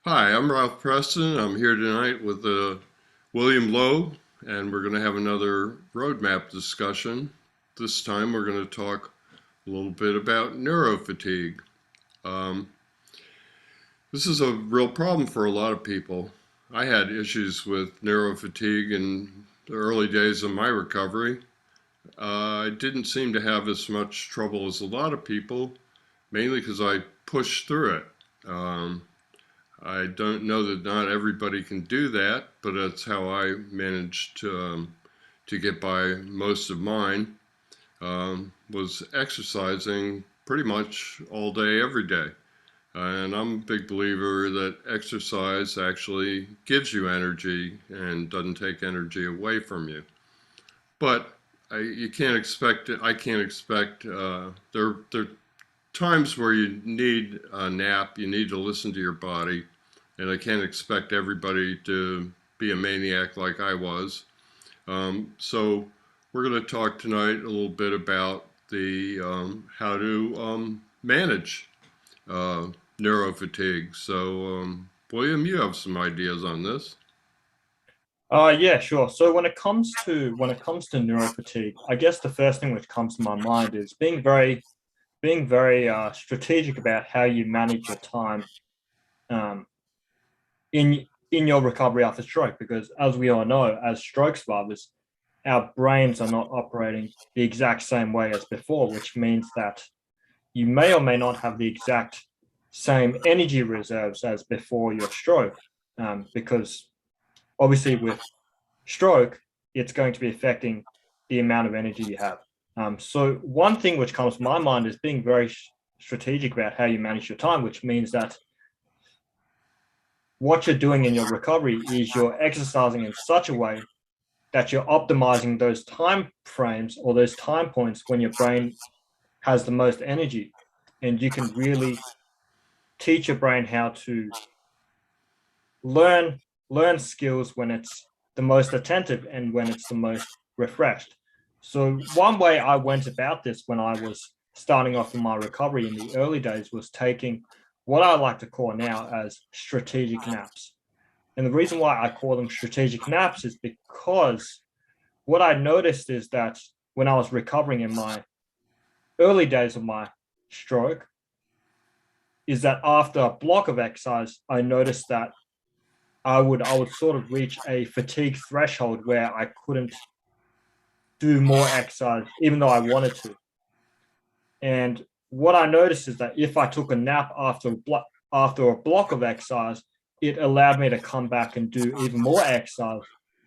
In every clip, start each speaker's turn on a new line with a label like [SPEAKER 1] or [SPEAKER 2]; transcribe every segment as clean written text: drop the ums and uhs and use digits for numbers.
[SPEAKER 1] Hi, I'm Ralph Preston. I'm here tonight with William Lowe, and we're going to have another roadmap discussion. This time we're going to talk a little bit about neurofatigue. Um, this is a real problem for a lot of people. I had issues with neurofatigue in the early days of my recovery. I didn't seem to have as much trouble as a lot of people, mainly because I pushed through it. Um, I don't know that not everybody can do that, but that's how I managed to get by most of mine. Was exercising pretty much all day, every day. And I'm a big believer that exercise actually gives you energy and doesn't take energy away from you. But you can't expect it. I can't expect. There are times where you need a nap. You need to listen to your body, and I can't expect everybody to be a maniac like I was. So we're going to talk tonight a little bit about the how to manage uh, neurofatigue. So, William, you have some ideas on this.
[SPEAKER 2] Yeah, sure. So when it comes to neuropathy, I guess the first thing which comes to my mind is being very strategic about how you manage your time um, in your recovery after stroke, because as we all know, as stroke survivors, our brains are not operating the exact same way as before, which means that you may or may not have the exact same energy reserves as before your stroke, because obviously with stroke, it's going to be affecting the amount of energy you have. So one thing which comes to my mind is being very strategic about how you manage your time, which means that what you're doing in your recovery is you're exercising in such a way that you're optimizing those time frames or those time points when your brain has the most energy. And you can really teach your brain how to learn learn skills when it's the most attentive and when it's the most refreshed. So one way I went about this when I was starting off in my recovery in the early days was taking what I like to call now as strategic naps. And the reason why I call them strategic naps is because what I noticed is that when I was recovering in my early days of my stroke, is that after a block of exercise, I noticed that I would sort of reach a fatigue threshold where I couldn't do more exercise even though I wanted to. And what I noticed is that if I took a nap after a block of exercise, it allowed me to come back and do even more exercise.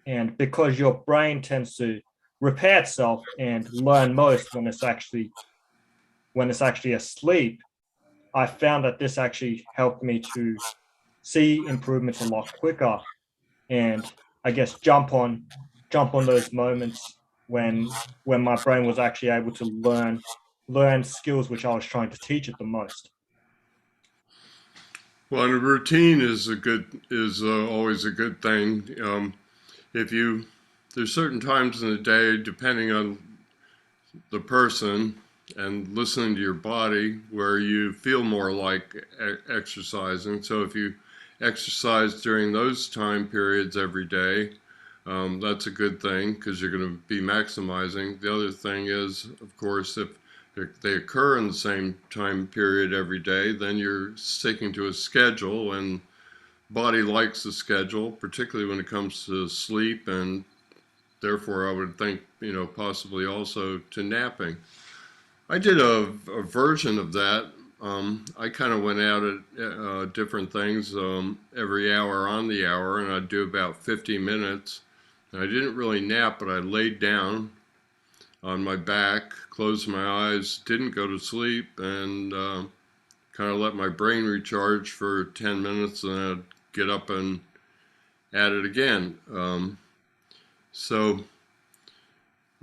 [SPEAKER 2] And because your brain tends to repair itself and learn most when it's actually asleep, I found that this actually helped me to see improvements a lot quicker and I guess jump on those moments when my brain was actually able to learn skills which I was trying to teach it the most.
[SPEAKER 1] Well, and a routine is always a good thing. If you There's certain times in the day, depending on the person and listening to your body, where you feel more like exercising. So if you exercise during those time periods every day, that's a good thing because you're going to be maximizing. The other thing is, of course, if they occur in the same time period every day, then you're sticking to a schedule, and body likes the schedule, particularly when it comes to sleep, and therefore I would think, possibly also to napping. I did a version of that. I kind of went out at different things every hour on the hour, and I'd do about 50 minutes. And I didn't really nap, but I laid down on my back, closed my eyes, didn't go to sleep, and kind of let my brain recharge for 10 minutes, and I'd get up and at it again. So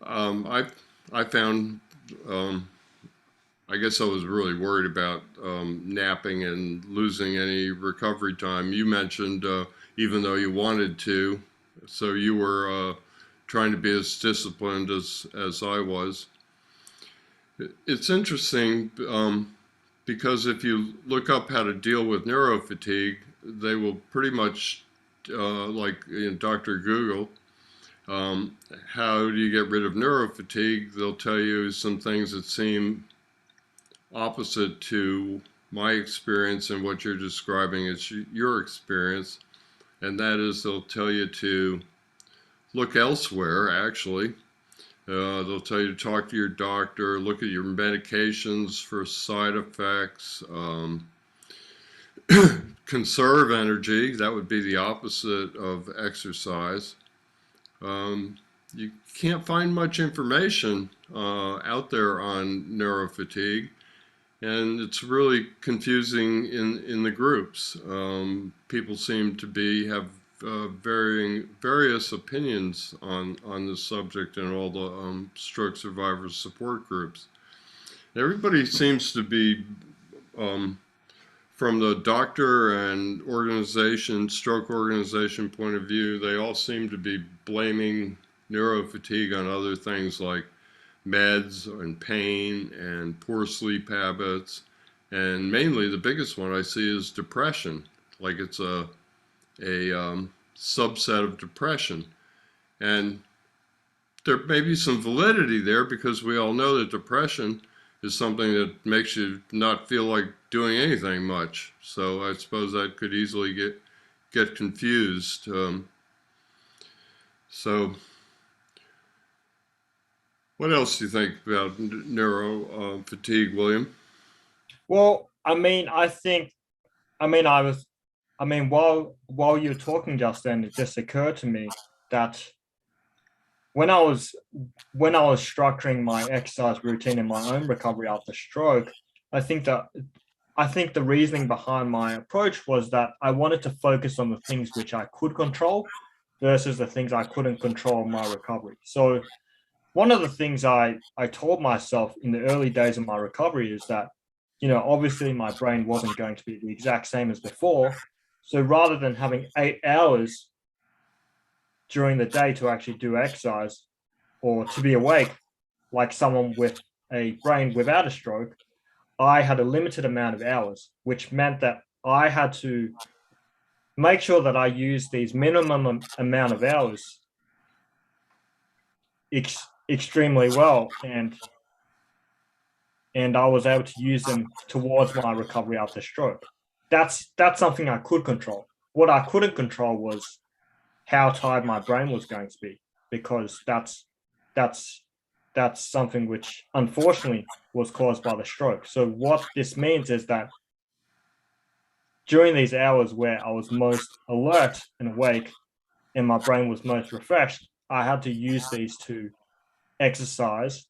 [SPEAKER 1] I found I guess I was really worried about napping and losing any recovery time. You mentioned even though you wanted to, so you were trying to be as disciplined as I was. It's interesting because if you look up how to deal with neurofatigue, they will pretty much, like in Dr. Google, how do you get rid of neurofatigue? They'll tell you some things that seem opposite to my experience and what you're describing as your experience. And that is, they'll tell you to look elsewhere, actually. They'll tell you to talk to your doctor, look at your medications for side effects, conserve energy. That would be the opposite of exercise. You can't find much information out there on neurofatigue, and it's really confusing in the groups. People seem to have various opinions on this subject in all the stroke survivors support groups. Everybody seems to be, from the doctor and stroke organization point of view, they all seem to be blaming neurofatigue on other things like meds and pain and poor sleep habits. And mainly the biggest one I see is depression, like it's a subset of depression. And there may be some validity there, because we all know that depression is something that makes you not feel like doing anything much. So I suppose that could easily get confused. So what else do you think about neuro fatigue, William?
[SPEAKER 2] Well, while you were talking just then, it just occurred to me that when I was structuring my exercise routine in my own recovery after stroke, I think the reasoning behind my approach was that I wanted to focus on the things which I could control versus the things I couldn't control in my recovery. So one of the things I told myself in the early days of my recovery is that, obviously my brain wasn't going to be the exact same as before. So rather than having 8 hours during the day to actually do exercise or to be awake like someone with a brain without a stroke, I had a limited amount of hours, which meant that I had to make sure that I used these minimum amount of hours extremely well, and I was able to use them towards my recovery after stroke. That's something I could control. What I couldn't control was how tired my brain was going to be, because that's something which unfortunately was caused by the stroke. So what this means is that during these hours where I was most alert and awake and my brain was most refreshed, I had to use these to exercise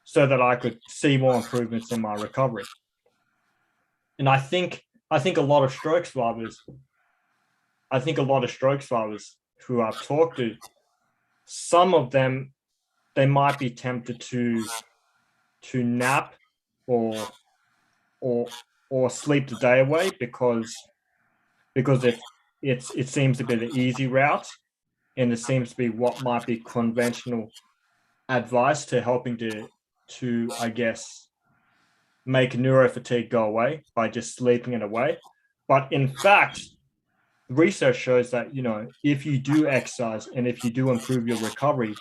[SPEAKER 2] so that I could see more improvements in my recovery. And I think a lot of stroke survivors, who I've talked to, some of them, they might be tempted to nap or sleep the day away because it seems to be the easy route, and it seems to be what might be conventional advice to helping to I guess make neurofatigue go away by just sleeping it away. But in fact, research shows that, if you do exercise and if you do improve your recovery,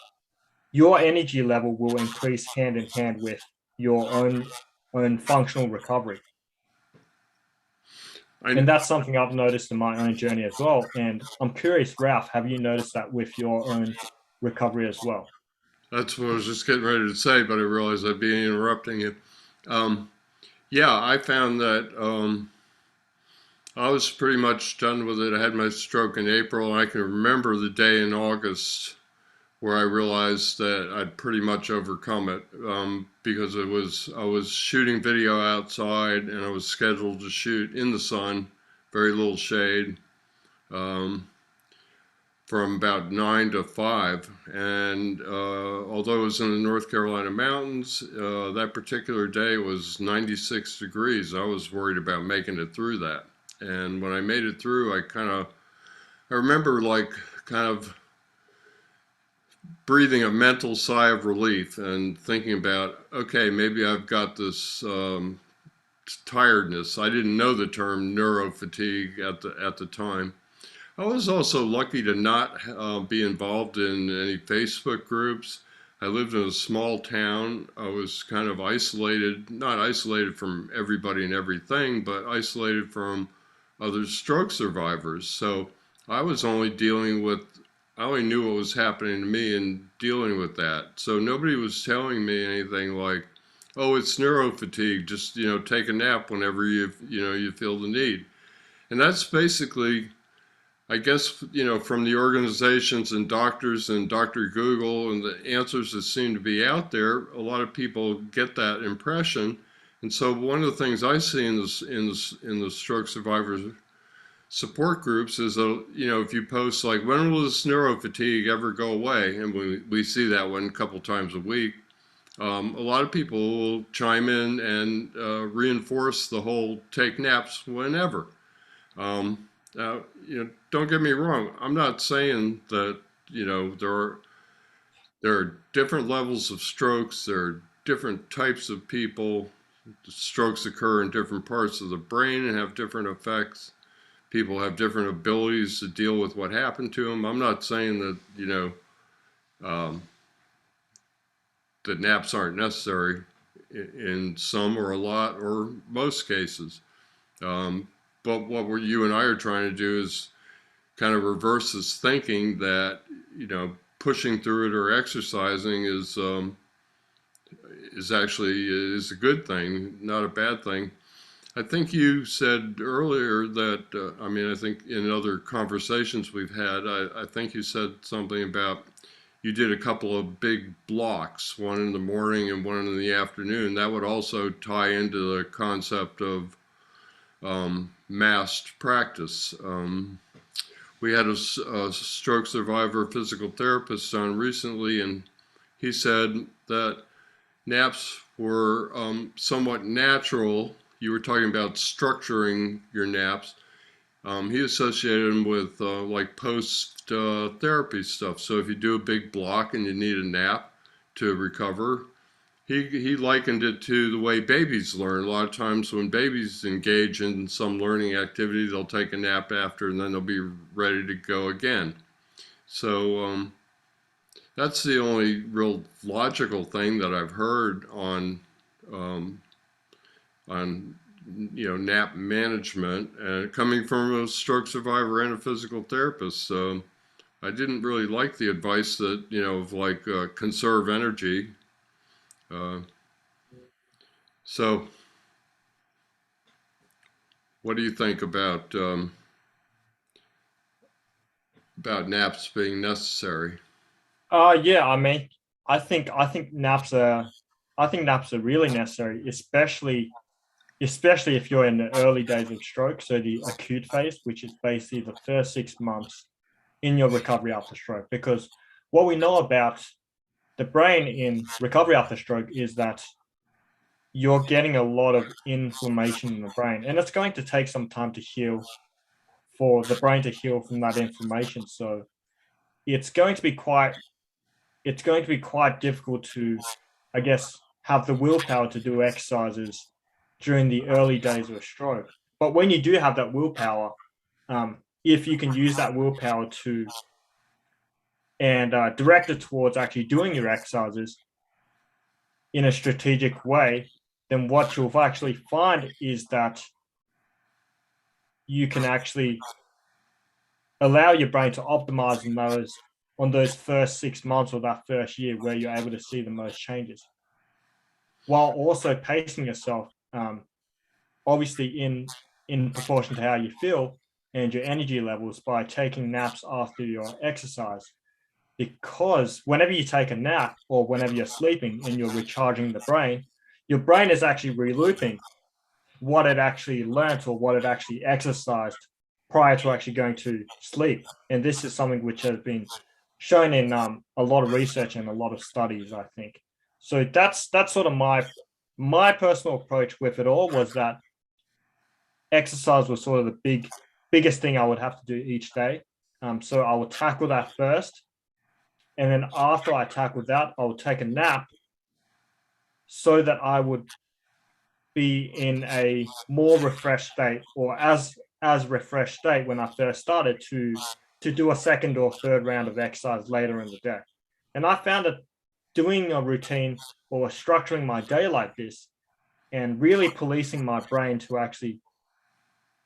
[SPEAKER 2] your energy level will increase hand in hand with your own functional recovery. And that's something I've noticed in my own journey as well. And I'm curious, Ralph, have you noticed that with your own recovery as well?
[SPEAKER 1] That's what I was just getting ready to say, but I realized I'd be interrupting you. Yeah, I found that I was pretty much done with it. I had my stroke in April, and I can remember the day in August where I realized that I'd pretty much overcome it, because I was shooting video outside, and I was scheduled to shoot in the sun, very little shade, from about 9 to 5. And although it was in the North Carolina mountains, that particular day was 96 degrees. I was worried about making it through that. And when I made it through, I remember kind of breathing a mental sigh of relief and thinking about, okay, maybe I've got this tiredness. I didn't know the term neurofatigue at the time. I was also lucky to not be involved in any Facebook groups. I lived in a small town. I was kind of isolated, not isolated from everybody and everything, but isolated from other stroke survivors. So I was only dealing with, I only knew what was happening to me and dealing with that. So nobody was telling me anything like, oh, it's neurofatigue, just, take a nap whenever you feel the need. And that's basically, I guess, from the organizations and doctors and Dr. Google and the answers that seem to be out there, a lot of people get that impression. And so one of the things I see in the stroke survivors support groups is that, if you post like, when will this neurofatigue ever go away? And we see that one a couple times a week. A lot of people will chime in and reinforce the whole take naps whenever. Now, don't get me wrong. I'm not saying that, there are different levels of strokes. There are different types of people. Strokes occur in different parts of the brain and have different effects. People have different abilities to deal with what happened to them. I'm not saying that, that naps aren't necessary in some or a lot or most cases. But what you and I are trying to do is kind of reverse this thinking that, pushing through it or exercising is actually a good thing, not a bad thing. I think you said earlier that, I think in other conversations we've had, I think you said something about you did a couple of big blocks, one in the morning and one in the afternoon. That would also tie into the concept of massed practice. We had a stroke survivor physical therapist on recently, and he said that naps were somewhat natural. You were talking about structuring your naps. He associated them with like post therapy stuff. So if you do a big block and you need a nap to recover, he likened it to the way babies learn. A lot of times when babies engage in some learning activity, they'll take a nap after and then they'll be ready to go again. So that's the only real logical thing that I've heard on nap management, coming from a stroke survivor and a physical therapist. So I didn't really like the advice that, of like conserve energy. So what do you think about naps being necessary?
[SPEAKER 2] Yeah, I think naps are really necessary, especially if you're in the early days of stroke, so the acute phase, which is basically the first 6 months in your recovery after stroke. Because what we know about the brain in recovery after stroke is that you're getting a lot of inflammation in the brain, and it's going to take some time to heal, for the brain to heal from that inflammation. So it's going to be quite difficult to, I guess, have the willpower to do exercises during the early days of a stroke. But when you do have that willpower, if you can use that willpower to and direct it towards actually doing your exercises in a strategic way, then what you'll actually find is that you can actually allow your brain to optimize on those first 6 months or that first year where you're able to see the most changes, while also pacing yourself, obviously in proportion to how you feel and your energy levels, by taking naps after your exercise. Because whenever you take a nap or whenever you're sleeping and you're recharging the brain, your brain is actually relooping what it actually learnt or what it actually exercised prior to actually going to sleep. And this is something which has been shown in a lot of research and a lot of studies, I think. So that's sort of my personal approach with it all, was that exercise was sort of the biggest thing I would have to do each day. So I would tackle that first. And then after I tackled that, I would take a nap so that I would be in a more refreshed state, or as refreshed state when I first started to do a second or third round of exercise later in the day. And I found that doing a routine or structuring my day like this and really policing my brain to actually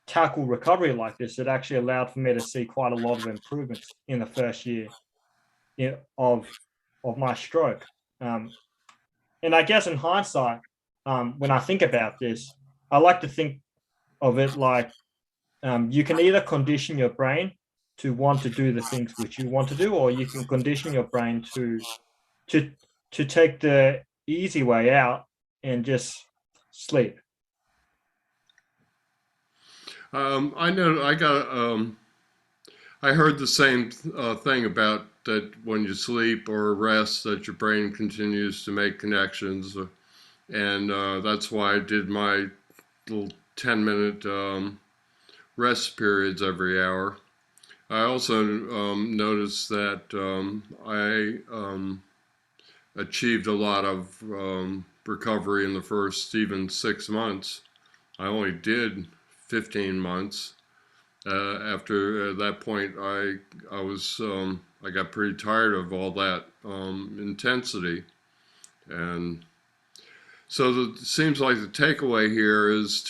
[SPEAKER 2] tackle recovery like this, it actually allowed for me to see quite a lot of improvements in the first year of my stroke. And I guess in hindsight, when I think about this, I like to think of it like you can either condition your brain to want to do the things which you want to do, or you can condition your brain to to take the easy way out and just sleep.
[SPEAKER 1] I know I heard the same thing about that when you sleep or rest, that your brain continues to make connections, and that's why I did my little 10-minute rest periods every hour. I also noticed that I achieved a lot of recovery in the first even 6 months. I only did 15 months. After that point, I got pretty tired of all that intensity, and so it seems like the takeaway here is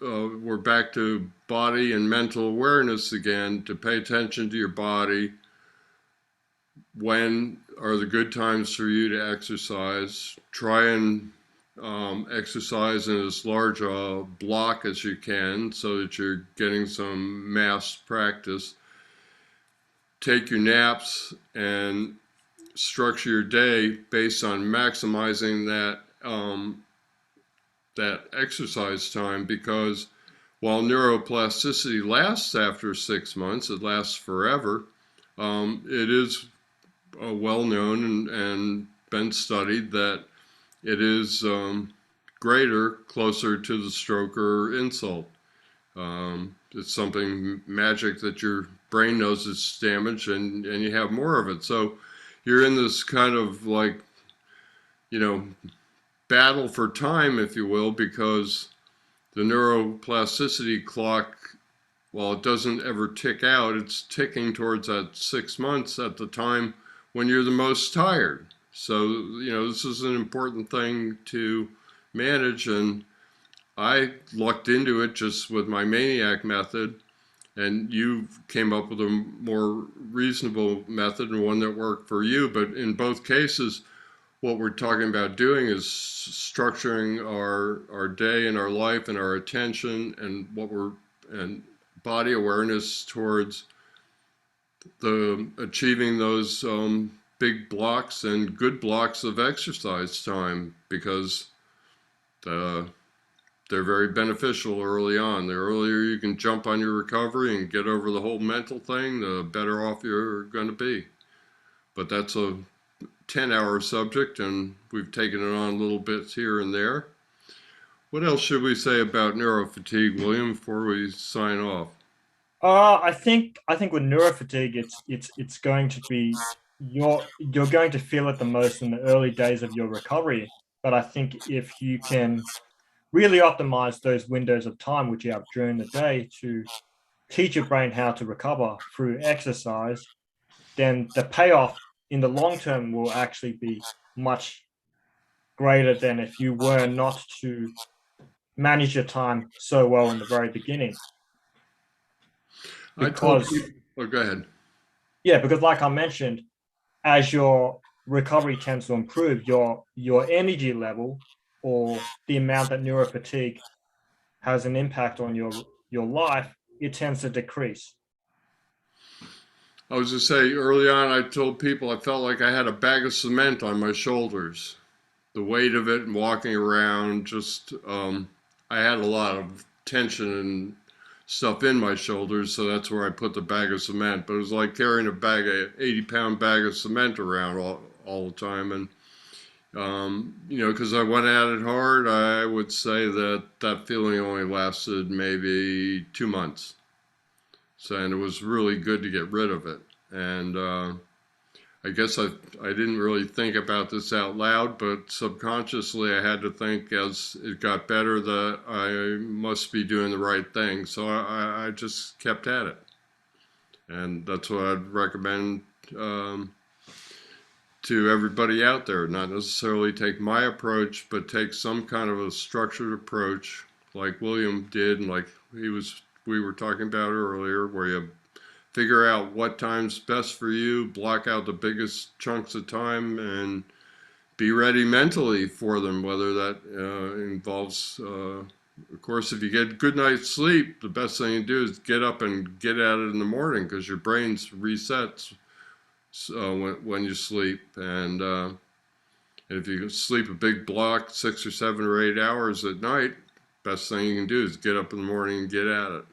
[SPEAKER 1] we're back to body and mental awareness again, to pay attention to your body. When are the good times for you to exercise? Try and exercise in as large a block as you can so that you're getting some mass practice. Take your naps and structure your day based on maximizing that exercise time, because while neuroplasticity lasts after 6 months, it lasts forever. It is well known and been studied that it is greater closer to the stroke or insult. It's something magic that your brain knows it's damaged, and you have more of it. So you're in this kind of like, battle for time, if you will, because the neuroplasticity clock, while it doesn't ever tick out, it's ticking towards that 6 months at the time when you're the most tired. So, this is an important thing to manage, and I lucked into it just with my maniac method, and you came up with a more reasonable method and one that worked for you. But in both cases, what we're talking about doing is structuring our day and our life and our attention and body awareness towards achieving those big blocks and good blocks of exercise time, because they're very beneficial early on. The earlier you can jump on your recovery and get over the whole mental thing, the better off you're going to be. But that's a 10-hour subject, and we've taken it on little bits here and there. What else should we say about neurofatigue, William, before we sign off?
[SPEAKER 2] I think with neurofatigue, it's going to be you're going to feel it the most in the early days of your recovery. But I think if you can really optimize those windows of time which you have during the day to teach your brain how to recover through exercise, then the payoff in the long term will actually be much greater than if you were not to manage your time so well in the very beginning.
[SPEAKER 1] I told
[SPEAKER 2] Because,
[SPEAKER 1] people, oh, go ahead.
[SPEAKER 2] yeah, because like I mentioned, as your recovery tends to improve, your energy level or the amount that neurofatigue has an impact on your life, it tends to decrease.
[SPEAKER 1] I was to say early on, I told people I felt like I had a bag of cement on my shoulders. The weight of it and walking around, I had a lot of tension and stuff in my shoulders, so that's where I put the bag of cement. But it was like carrying a 80-pound bag of cement around all the time. And, because I went at it hard, I would say that feeling only lasted maybe 2 months. So, and it was really good to get rid of it. And I guess I didn't really think about this out loud, but subconsciously I had to think as it got better that I must be doing the right thing. So I just kept at it. And that's what I'd recommend to everybody out there. Not necessarily take my approach, but take some kind of a structured approach like William did and like we were talking about earlier, where you figure out what time's best for you, block out the biggest chunks of time, and be ready mentally for them, whether that involves, of course, if you get good night's sleep, the best thing you do is get up and get at it in the morning, because your brain's resets when you sleep. And if you sleep a big block, 6 or 7 or 8 hours at night, best thing you can do is get up in the morning and get at it.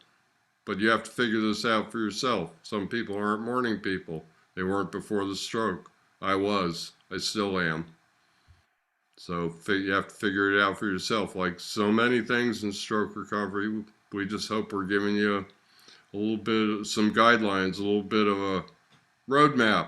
[SPEAKER 1] But you have to figure this out for yourself. Some people aren't morning people. They weren't before the stroke. I was. I still am. So you have to figure it out for yourself. Like so many things in stroke recovery, we just hope we're giving you a little bit, some guidelines, a little bit of a roadmap